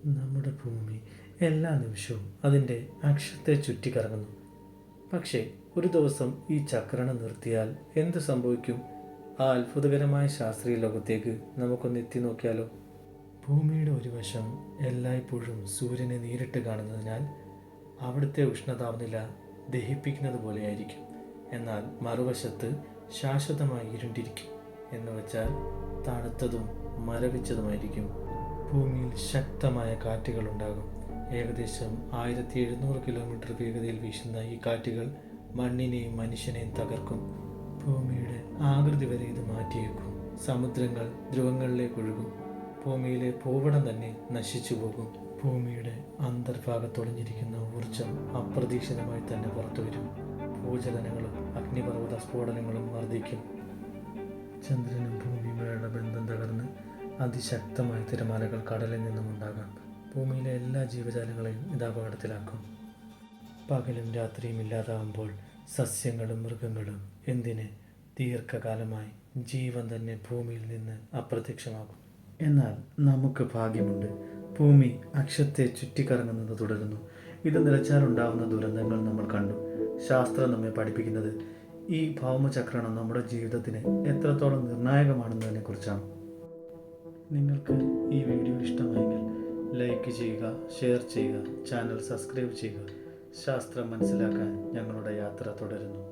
നമ്മുടെ ഭൂമി എല്ലാ നിമിഷവും അതിൻ്റെ അക്ഷത്തെ ചുറ്റിക്കറങ്ങുന്നു. പക്ഷേ ഒരു ദിവസം ഈ ചക്രണം നിർത്തിയാൽ എന്ത് സംഭവിക്കും? ആ അത്ഭുതകരമായ ശാസ്ത്രീയ ലോകത്തേക്ക് നമുക്കൊന്ന് എത്തി നോക്കിയാലോ? ഭൂമിയുടെ ഒരു വശം എല്ലായ്പ്പോഴും സൂര്യനെ നേരിട്ട് കാണുന്നതിനാൽ അവിടുത്തെ ഉഷ്ണതാപനില ദഹിപ്പിക്കുന്നത് പോലെയായിരിക്കും. എന്നാൽ മറുവശത്ത് ശാശ്വതമായി ഇരുണ്ടിരിക്കും. എന്ന് വെച്ചാൽ തണുത്തതും മരവിച്ചതുമായിരിക്കും. ഭൂമിയിൽ ശക്തമായ കാറ്റുകളുണ്ടാകും. ഏകദേശം 1700 കിലോമീറ്റർ വേഗതയിൽ വീശുന്ന ഈ കാറ്റുകൾ മണ്ണിനെയും മനുഷ്യനെയും തകർക്കും. ഭൂമിയുടെ ആകൃതി വരെ ഇത് മാറ്റിയേക്കും. സമുദ്രങ്ങൾ ധ്രുവങ്ങളിലേക്ക് ഒഴുകും. ഭൂമിയിലെ ഭൂപടം തന്നെ നശിച്ചു പോകും. ഭൂമിയുടെ അന്തർഭാഗത്തൊളിഞ്ഞിരിക്കുന്ന ഊർജം അപ്രതീക്ഷിതമായി തന്നെ പുറത്തു വരും. ഭൂചലനങ്ങളും അഗ്നിപർവ്വത സ്ഫോടനങ്ങളും വർദ്ധിക്കും. ചന്ദ്രനും ഭൂമിയുമായുള്ള ബന്ധം തകർന്ന് അതിശക്തമായ തിരമാലകൾ കടലിൽ നിന്നും ഉണ്ടാകാം. ഭൂമിയിലെ എല്ലാ ജീവജാലങ്ങളെയും ഇത് അപകടത്തിലാക്കും. പകലും രാത്രിയും ഇല്ലാതാവുമ്പോൾ സസ്യങ്ങളും മൃഗങ്ങളും എന്തിന് ദീർഘകാലമായി ജീവൻ തന്നെ ഭൂമിയിൽ നിന്ന് അപ്രത്യക്ഷമാകും. എന്നാൽ നമുക്ക് ഭാഗ്യമുണ്ട്. ഭൂമി അക്ഷത്തെ ചുറ്റിക്കറങ്ങുന്നത് തുടരുന്നു. ഇത് നിലച്ചാലുണ്ടാവുന്ന ദുരന്തങ്ങൾ നമ്മൾ കണ്ടു. ശാസ്ത്രം നമ്മെ പഠിപ്പിക്കുന്നത് ഈ ഭൗമചക്രണം നമ്മുടെ ജീവിതത്തിന് എത്രത്തോളം നിർണായകമാണെന്നതിനെ കുറിച്ചാണ്. നിങ്ങൾക്ക് ഈ വീഡിയോ ഇഷ്ടമായെങ്കിൽ ലൈക്ക് ചെയ്യുക, ഷെയർ ചെയ്യുക, ചാനൽ സബ്സ്ക്രൈബ് ചെയ്യുക. ശാസ്ത്രം മനസ്സിലാക്കാൻ ഞങ്ങളുടെ യാത്ര തുടരുന്നു.